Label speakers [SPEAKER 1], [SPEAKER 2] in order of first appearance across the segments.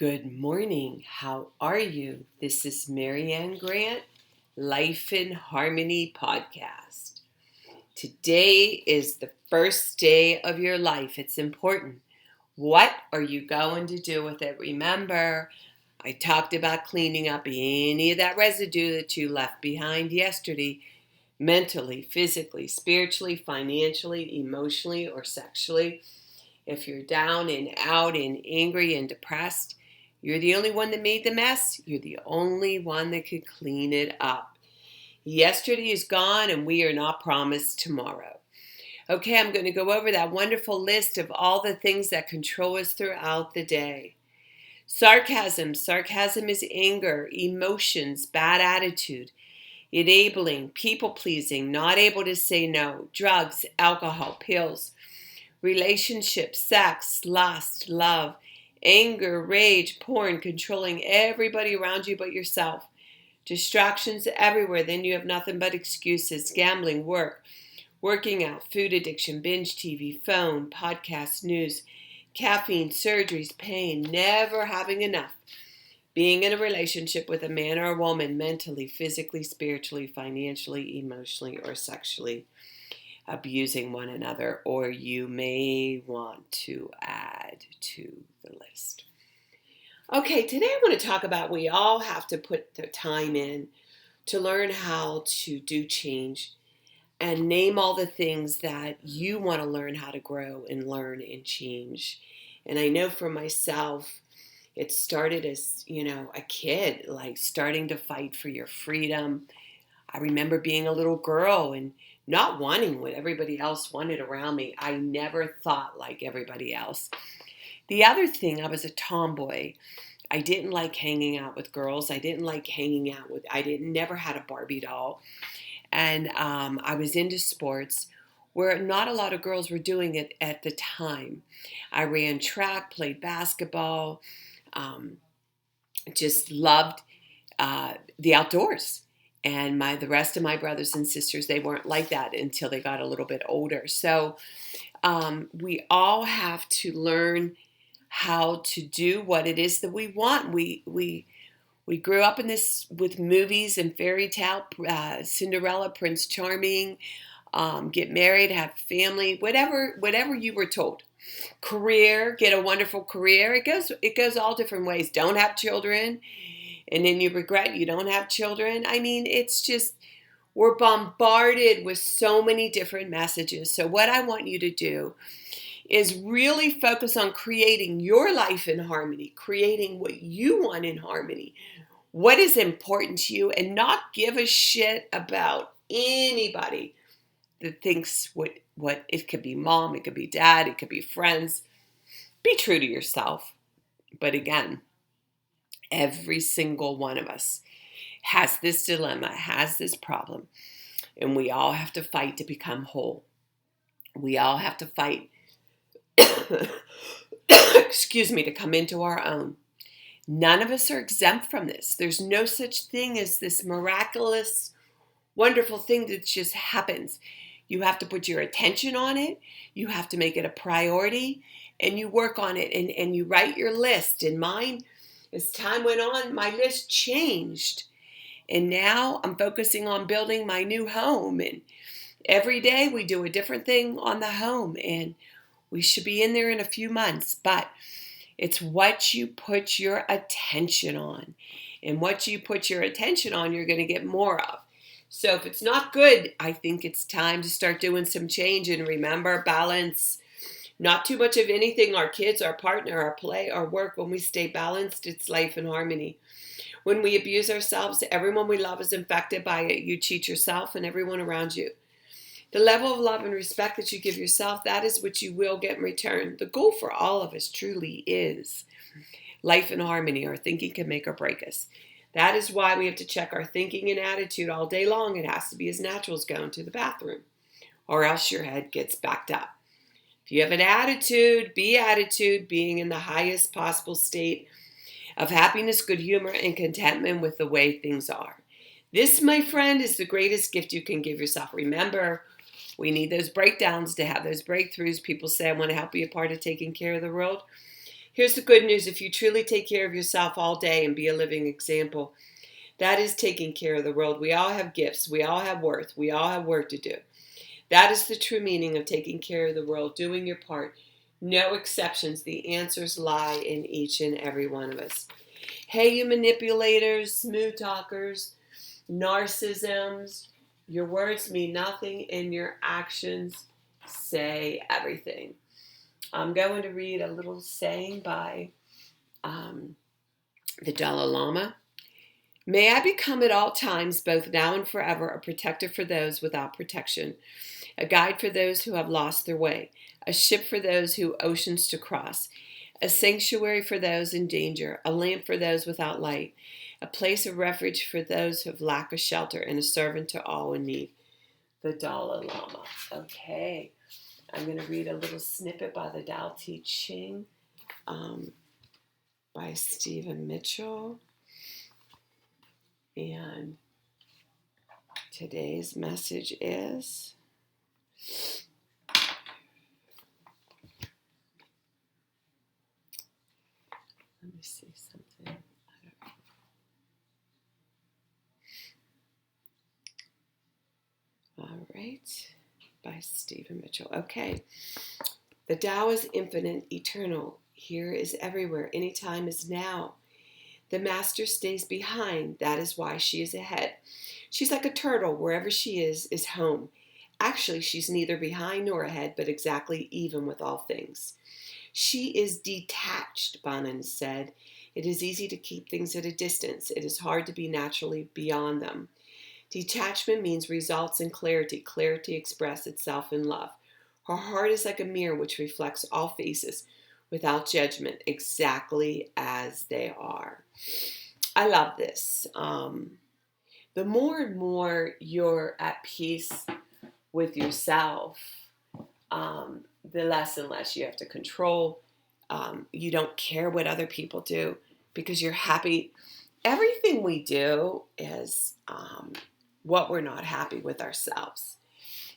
[SPEAKER 1] Good morning. How are you? This is Marianne Grant, Life in Harmony podcast. Today is the first day of your life. It's important. What are you going to do with it? Remember, I talked about cleaning up any of that residue that you left behind yesterday, mentally, physically, spiritually, financially, emotionally, or sexually. If you're down and out and angry and depressed, you're the only one that made the mess. You're the only one that could clean it up. Yesterday is gone and we are not promised tomorrow. Okay, I'm going to go over that wonderful list of all the things that control us throughout the day. Sarcasm. Sarcasm is anger, emotions, bad attitude, enabling, people-pleasing, not able to say no, drugs, alcohol, pills, relationships, sex, lust, love, anger, rage, porn, controlling everybody around you but yourself. Distractions everywhere, then you have nothing but excuses. Gambling, work, working out, food addiction, binge TV, phone, podcast, news, caffeine, surgeries, pain, never having enough. Being in a relationship with a man or a woman mentally, physically, spiritually, financially, emotionally, or sexually abusing one another, or you may want to add to the list. Okay, today I want to talk about we all have to put the time in to learn how to do change and name all the things that you want to learn how to grow and learn and change. And I know for myself, it started as, a kid, like starting to fight for your freedom. I remember being a little girl and not wanting what everybody else wanted around me. I never thought like everybody else. The other thing, I was a tomboy. I didn't like hanging out with girls. I never had a Barbie doll. And I was into sports where not a lot of girls were doing it at the time. I ran track, played basketball, just loved the outdoors. And the rest of my brothers and sisters, they weren't like that until they got a little bit older. So we all have to learn how to do what it is that we want. We grew up in this with movies and fairy tale, Cinderella, Prince Charming, get married, have family, whatever you were told. Career, get a wonderful career. It goes all different ways. Don't have children. And then you regret you don't have children. I mean, it's just, we're bombarded with so many different messages. So what I want you to do is really focus on creating your life in harmony, creating what you want in harmony, what is important to you, and not give a shit about anybody that thinks what it could be mom, it could be dad, it could be friends. Be true to yourself. But again, every single one of us has this dilemma, has this problem, and we all have to fight to become whole. We all have to fight, to come into our own. None of us are exempt from this. There's no such thing as this miraculous, wonderful thing that just happens. You have to put your attention on it. You have to make it a priority, and you work on it, and you write your list. And mine, as time went on, my list changed. And now I'm focusing on building my new home. And every day we do a different thing on the home. And we should be in there in a few months. But it's what you put your attention on. And what you put your attention on, you're going to get more of. So if it's not good, I think it's time to start doing some change. And remember, balance. Not too much of anything, our kids, our partner, our play, our work. When we stay balanced, it's life in harmony. When we abuse ourselves, everyone we love is infected by it. You cheat yourself and everyone around you. The level of love and respect that you give yourself, that is what you will get in return. The goal for all of us truly is life in harmony. Our thinking can make or break us. That is why we have to check our thinking and attitude all day long. It has to be as natural as going to the bathroom, or else your head gets backed up. If you have an attitude, being in the highest possible state of happiness, good humor, and contentment with the way things are. This, my friend, is the greatest gift you can give yourself. Remember, we need those breakdowns to have those breakthroughs. People say, I want to help be a part of taking care of the world. Here's the good news. If you truly take care of yourself all day and be a living example, that is taking care of the world. We all have gifts. We all have worth. We all have work to do. That is the true meaning of taking care of the world, doing your part. No exceptions. The answers lie in each and every one of us. Hey, you manipulators, smooth talkers, narcissisms, your words mean nothing and your actions say everything. I'm going to read a little saying by the Dalai Lama. May I become at all times, both now and forever, a protector for those without protection, a guide for those who have lost their way, a ship for those who oceans to cross, a sanctuary for those in danger, a lamp for those without light, a place of refuge for those who have lack of shelter, and a servant to all in need. The Dalai Lama. Okay, I'm going to read a little snippet by the Tao Te Ching by Stephen Mitchell. And today's message is, let me see something. All right, by Stephen Mitchell. Okay, the Tao is infinite, eternal. Here is everywhere. Anytime is now. The master stays behind. That is why she is ahead. She's like a turtle. Wherever she is home. Actually, she's neither behind nor ahead, but exactly even with all things. She is detached, Banan said. It is easy to keep things at a distance. It is hard to be naturally beyond them. Detachment means results in clarity. Clarity expresses itself in love. Her heart is like a mirror which reflects all faces without judgment, exactly as they are. I love this. The more and more you're at peace with yourself, the less and less you have to control. You don't care what other people do because you're happy. Everything we do is what we're not happy with ourselves.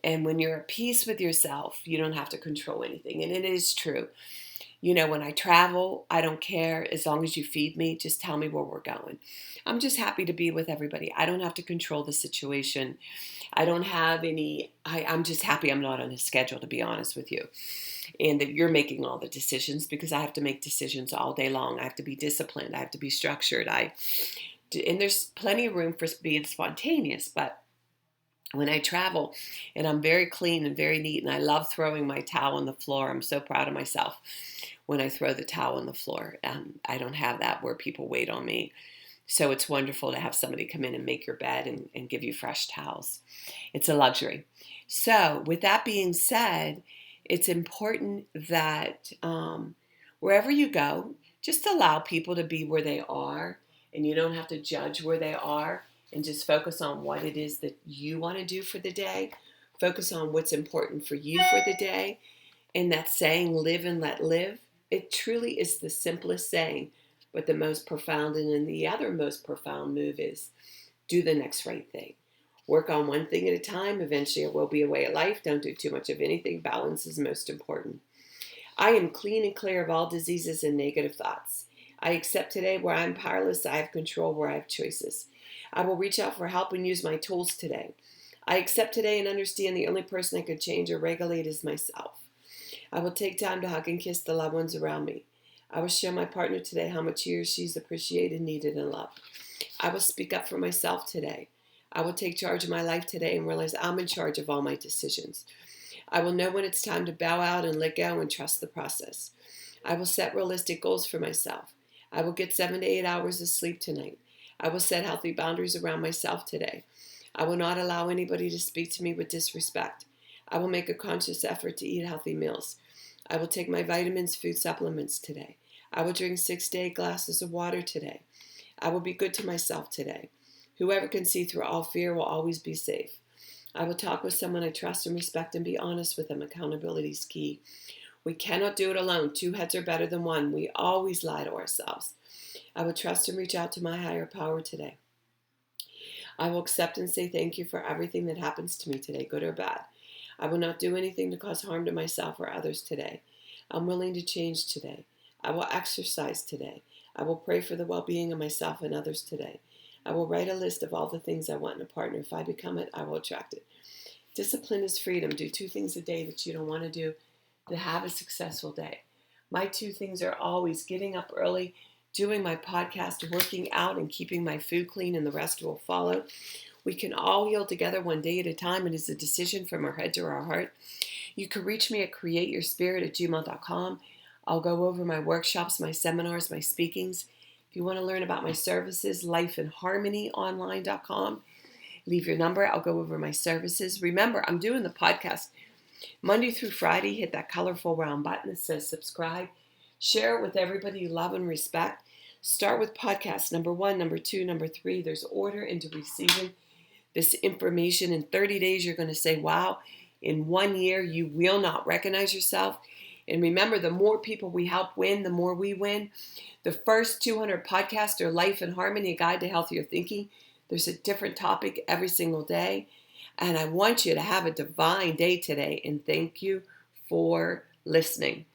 [SPEAKER 1] And when you're at peace with yourself, you don't have to control anything. And it is true. You know, when I travel, I don't care. As long as you feed me, just tell me where we're going. I'm just happy to be with everybody. I don't have to control the situation. I don't have any, I'm just happy I'm not on a schedule, to be honest with you. And that you're making all the decisions, because I have to make decisions all day long. I have to be disciplined. I have to be structured. And there's plenty of room for being spontaneous, but when I travel and I'm very clean and very neat, and I love throwing my towel on the floor. I'm so proud of myself when I throw the towel on the floor. I don't have that where people wait on me. So it's wonderful to have somebody come in and make your bed and give you fresh towels. It's a luxury. So with that being said, it's important that wherever you go, just allow people to be where they are, and you don't have to judge where they are. And just focus on what it is that you want to do for the day. Focus on what's important for you for the day. And that saying, live and let live, it truly is the simplest saying, but the most profound. And then the other most profound move is do the next right thing. Work on one thing at a time. Eventually it will be a way of life. Don't do too much of anything. Balance is most important. I am clean and clear of all diseases and negative thoughts. I accept today where I'm powerless. I have control where I have choices. I will reach out for help and use my tools today. I accept today and understand the only person I could change or regulate is myself. I will take time to hug and kiss the loved ones around me. I will show my partner today how much he or she is appreciated, needed, and loved. I will speak up for myself today. I will take charge of my life today and realize I'm in charge of all my decisions. I will know when it's time to bow out and let go and trust the process. I will set realistic goals for myself. I will get 7 to 8 hours of sleep tonight. I will set healthy boundaries around myself today. I will not allow anybody to speak to me with disrespect. I will make a conscious effort to eat healthy meals. I will take my vitamins, food supplements today. I will drink 6 to 8 glasses of water today. I will be good to myself today. Whoever can see through all fear will always be safe. I will talk with someone I trust and respect and be honest with them. Accountability is key. We cannot do it alone. 2 heads are better than 1. We always lie to ourselves. I will trust and reach out to my higher power today. I will accept and say thank you for everything that happens to me today, good or bad. I will not do anything to cause harm to myself or others today. I'm willing to change today. I will exercise today. I will pray for the well-being of myself and others today. I will write a list of all the things I want in a partner. If I become it, I will attract it. Discipline is freedom. Do 2 things a day that you don't want to do to have a successful day. My 2 things are always getting up early, doing my podcast, working out, and keeping my food clean, and the rest will follow. We can all heal together one day at a time. It is a decision from our head to our heart. You can reach me at createyourspirit@gmail.com. I'll go over my workshops, my seminars, my speakings. If you want to learn about my services, lifeinharmonyonline.com. Leave your number. I'll go over my services. Remember, I'm doing the podcast Monday through Friday. Hit that colorful round button that says subscribe. Share it with everybody you love and respect. Start with podcast number 1, number 2, number 3. There's order into receiving this information. In 30 days, you're going to say, wow. In 1 year, you will not recognize yourself. And remember, the more people we help win, the more we win. The first 200 podcasts are Life in Harmony, a guide to healthier thinking. There's a different topic every single day. And I want you to have a divine day today. And thank you for listening.